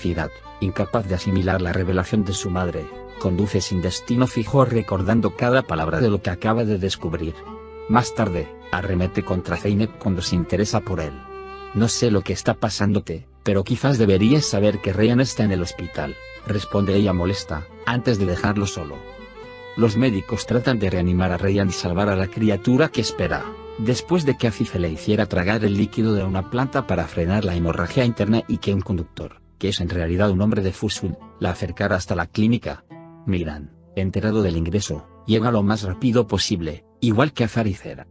felicidad, incapaz de asimilar la revelación de su madre, conduce sin destino fijo recordando cada palabra de lo que acaba de descubrir. Más tarde, arremete contra Zeynep cuando se interesa por él. No sé lo que está pasándote, pero quizás deberías saber que Ryan está en el hospital, responde ella molesta, antes de dejarlo solo. Los médicos tratan de reanimar a Ryan y salvar a la criatura que espera, después de que Afife le hiciera tragar el líquido de una planta para frenar la hemorragia interna y que un conductor, que es en realidad un hombre de Fusun, la acercara hasta la clínica. Miran, enterado del ingreso, llega lo más rápido posible, igual que Azar y Zera.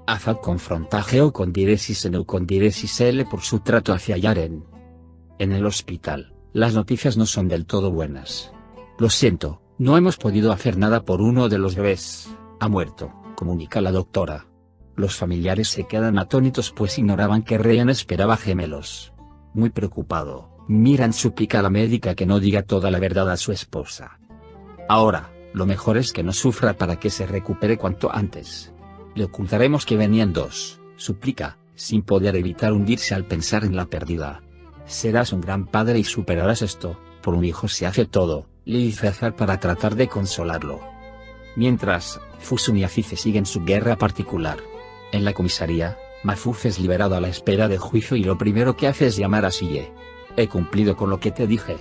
Azar confronta a Geo con diéresis N con diéresis L por su trato hacia Yaren. En el hospital, las noticias no son del todo buenas. Lo siento, no hemos podido hacer nada por uno de los bebés, ha muerto, comunica la doctora. Los familiares se quedan atónitos pues ignoraban que Ryan esperaba gemelos. Muy preocupado, Miran suplica a la médica que no diga toda la verdad a su esposa. Ahora, lo mejor es que no sufra para que se recupere cuanto antes. Le ocultaremos que venían dos, suplica, sin poder evitar hundirse al pensar en la pérdida. Serás un gran padre y superarás esto, por un hijo se hace todo, le dice Azar para tratar de consolarlo. Mientras, Fusun y Afife siguen su guerra particular. En la comisaría, Mafuf es liberado a la espera del juicio y lo primero que hace es llamar a Sille. He cumplido con lo que te dije.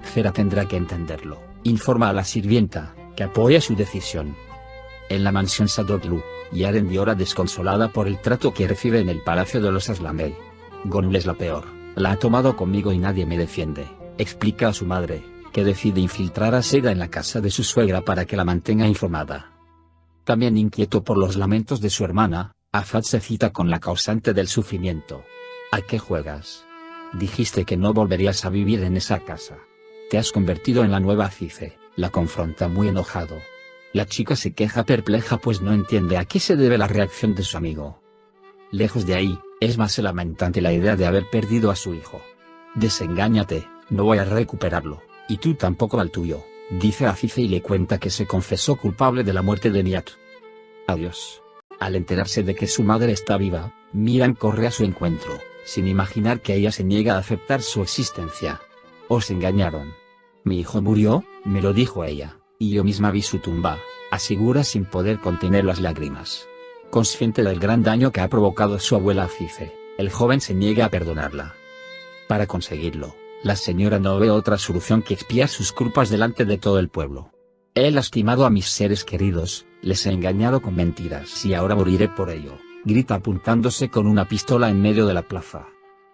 Zera tendrá que entenderlo, informa a la sirvienta, que apoya su decisión. En la mansión Sadoglu, Yaren llora desconsolada por el trato que recibe en el palacio de los Aslamey. Gonul es la peor, la ha tomado conmigo y nadie me defiende, explica a su madre, que decide infiltrar a Seda en la casa de su suegra para que la mantenga informada. También inquieto por los lamentos de su hermana, Azad se cita con la causante del sufrimiento. ¿A qué juegas? Dijiste que no volverías a vivir en esa casa. Te has convertido en la nueva Afife, la confronta muy enojado. La chica se queja perpleja pues no entiende a qué se debe la reacción de su amigo. Lejos de ahí, es más lamentante la idea de haber perdido a su hijo. Desengáñate, no voy a recuperarlo, y tú tampoco al tuyo, dice Afife y le cuenta que se confesó culpable de la muerte de Nihat. Adiós. Al enterarse de que su madre está viva, Miran corre a su encuentro, sin imaginar que ella se niega a aceptar su existencia. Os engañaron. Mi hijo murió, me lo dijo ella, y yo misma vi su tumba, asegura sin poder contener las lágrimas. Consciente del gran daño que ha provocado su abuela Afife, el joven se niega a perdonarla. Para conseguirlo, la señora no ve otra solución que expiar sus culpas delante de todo el pueblo. He lastimado a mis seres queridos, les he engañado con mentiras y ahora moriré por ello, grita apuntándose con una pistola en medio de la plaza.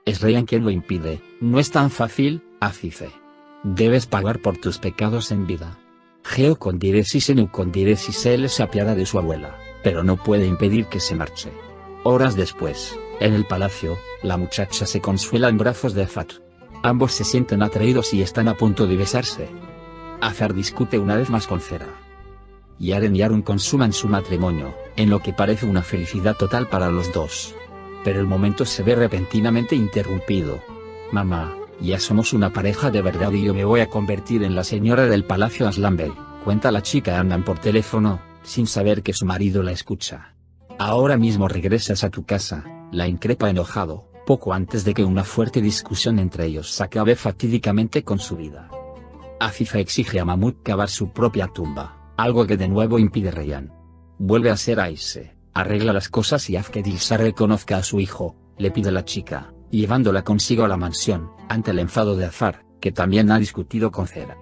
Es Ryan quien lo impide, no es tan fácil, Afife. Debes pagar por tus pecados en vida. Geo con diéresis N con diéresis L se apiada de su abuela, pero no puede impedir que se marche. Horas después, en el palacio, la muchacha se consuela en brazos de Azar. Ambos se sienten atraídos y están a punto de besarse. Azar discute una vez más con Zera. Yaren y Arun consuman su matrimonio, en lo que parece una felicidad total para los dos. Pero el momento se ve repentinamente interrumpido. Mamá, ya somos una pareja de verdad y yo me voy a convertir en la señora del palacio Aslanbey, cuenta la chica Andan por teléfono, sin saber que su marido la escucha. Ahora mismo regresas a tu casa, la increpa enojado, poco antes de que una fuerte discusión entre ellos acabe fatídicamente con su vida. Afife exige a Mahmud cavar su propia tumba, algo que de nuevo impide Ryan. Vuelve a ser Aise, arregla las cosas y haz que Dilsa reconozca a su hijo, le pide la chica, llevándola consigo a la mansión, ante el enfado de Azar, que también ha discutido con Zera.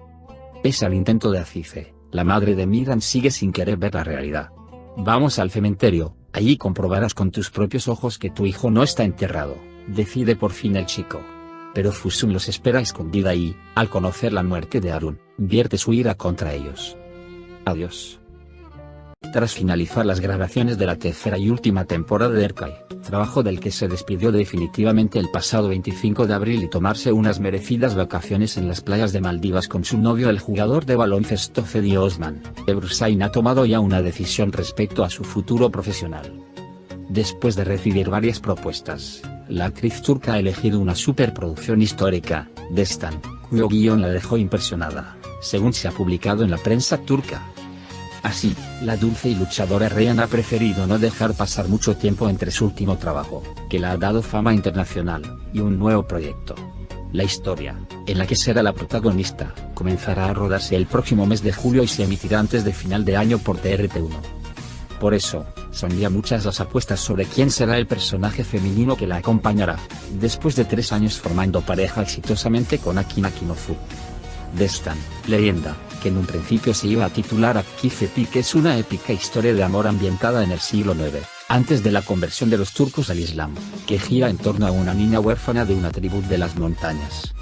Pese al intento de Afife, la madre de Miran sigue sin querer ver la realidad. Vamos al cementerio, allí comprobarás con tus propios ojos que tu hijo no está enterrado, decide por fin el chico. Pero Fusun los espera escondida y, al conocer la muerte de Arun, vierte su ira contra ellos. Adiós. Tras finalizar las grabaciones de la tercera y última temporada de Erkai, trabajo del que se despidió definitivamente el pasado 25 de abril y tomarse unas merecidas vacaciones en las playas de Maldivas con su novio el jugador de baloncesto Cedi Osman, Ebrusain ha tomado ya una decisión respecto a su futuro profesional. Después de recibir varias propuestas, la actriz turca ha elegido una superproducción histórica, Destan, cuyo guión la dejó impresionada, según se ha publicado en la prensa turca. Así, la dulce y luchadora Ryan ha preferido no dejar pasar mucho tiempo entre su último trabajo, que le ha dado fama internacional, y un nuevo proyecto. La historia, en la que será la protagonista, comenzará a rodarse el próximo mes de julio y se emitirá antes de final de año por TRT1. Por eso, son ya muchas las apuestas sobre quién será el personaje femenino que la acompañará, después de 3 años formando pareja exitosamente con Aki Akinofu. Destan, leyenda, que en un principio se iba a titular Akifepi, es una épica historia de amor ambientada en el siglo IX, antes de la conversión de los turcos al Islam, que gira en torno a una niña huérfana de una tribu de las montañas.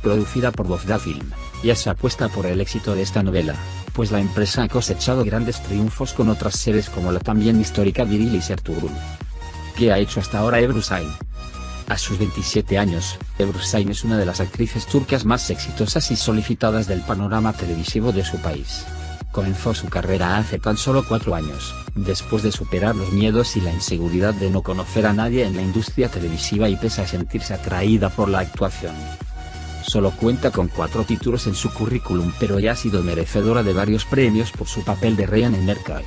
Producida por Bozda Film, ya se apuesta por el éxito de esta novela, pues la empresa ha cosechado grandes triunfos con otras series como la también histórica Dirilis Ertuğrul. ¿Qué ha hecho hasta ahora Ebru Şahin? A sus 27 años, Ebru Şahin es una de las actrices turcas más exitosas y solicitadas del panorama televisivo de su país. Comenzó su carrera hace tan solo 4 años, después de superar los miedos y la inseguridad de no conocer a nadie en la industria televisiva y pese a sentirse atraída por la actuación. Solo cuenta con 4 títulos en su currículum, pero ya ha sido merecedora de varios premios por su papel de Reyhan en Merkay.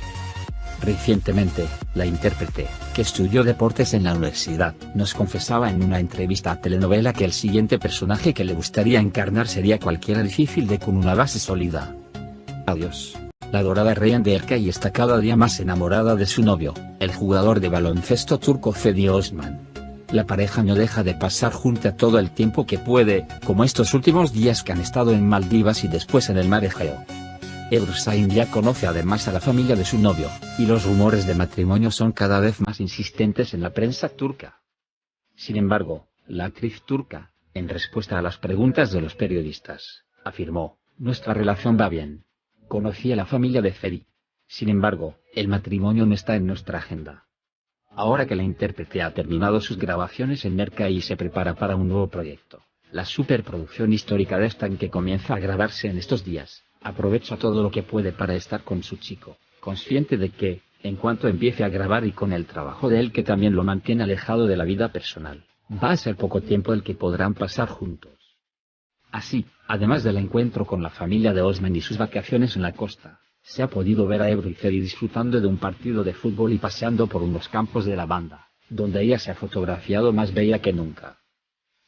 Recientemente, la intérprete, que estudió deportes en la universidad, nos confesaba en una entrevista a telenovela que el siguiente personaje que le gustaría encarnar sería cualquiera difícil de con una base sólida. Adiós. La dorada Reyhan de Erkay está cada día más enamorada de su novio, el jugador de baloncesto turco Fethi Osman. La pareja no deja de pasar junta todo el tiempo que puede, como estos últimos días que han estado en Maldivas y después en el mar Egeo. Ebru Şahin ya conoce además a la familia de su novio, y los rumores de matrimonio son cada vez más insistentes en la prensa turca. Sin embargo, la actriz turca, en respuesta a las preguntas de los periodistas, afirmó: "Nuestra relación va bien. Conocí a la familia de Fethi. Sin embargo, el matrimonio no está en nuestra agenda". Ahora que la intérprete ha terminado sus grabaciones en Merkay y se prepara para un nuevo proyecto, la superproducción histórica Destan, que comienza a grabarse en estos días, aprovecha todo lo que puede para estar con su chico, consciente de que, en cuanto empiece a grabar y con el trabajo de él que también lo mantiene alejado de la vida personal, va a ser poco tiempo el que podrán pasar juntos. Así, además del encuentro con la familia de Osman y sus vacaciones en la costa, se ha podido ver a Ebru y Fethi disfrutando de un partido de fútbol y paseando por unos campos de la banda, donde ella se ha fotografiado más bella que nunca.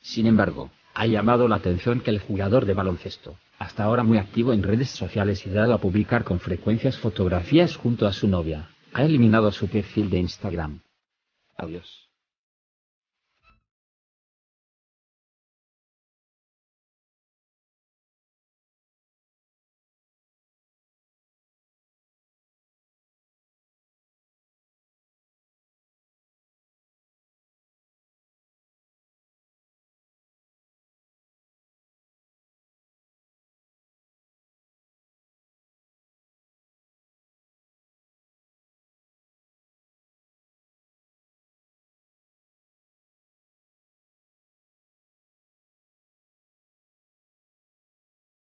Sin embargo, ha llamado la atención que el jugador de baloncesto, hasta ahora muy activo en redes sociales y dado a publicar con frecuencias fotografías junto a su novia, ha eliminado su perfil de Instagram. Adiós.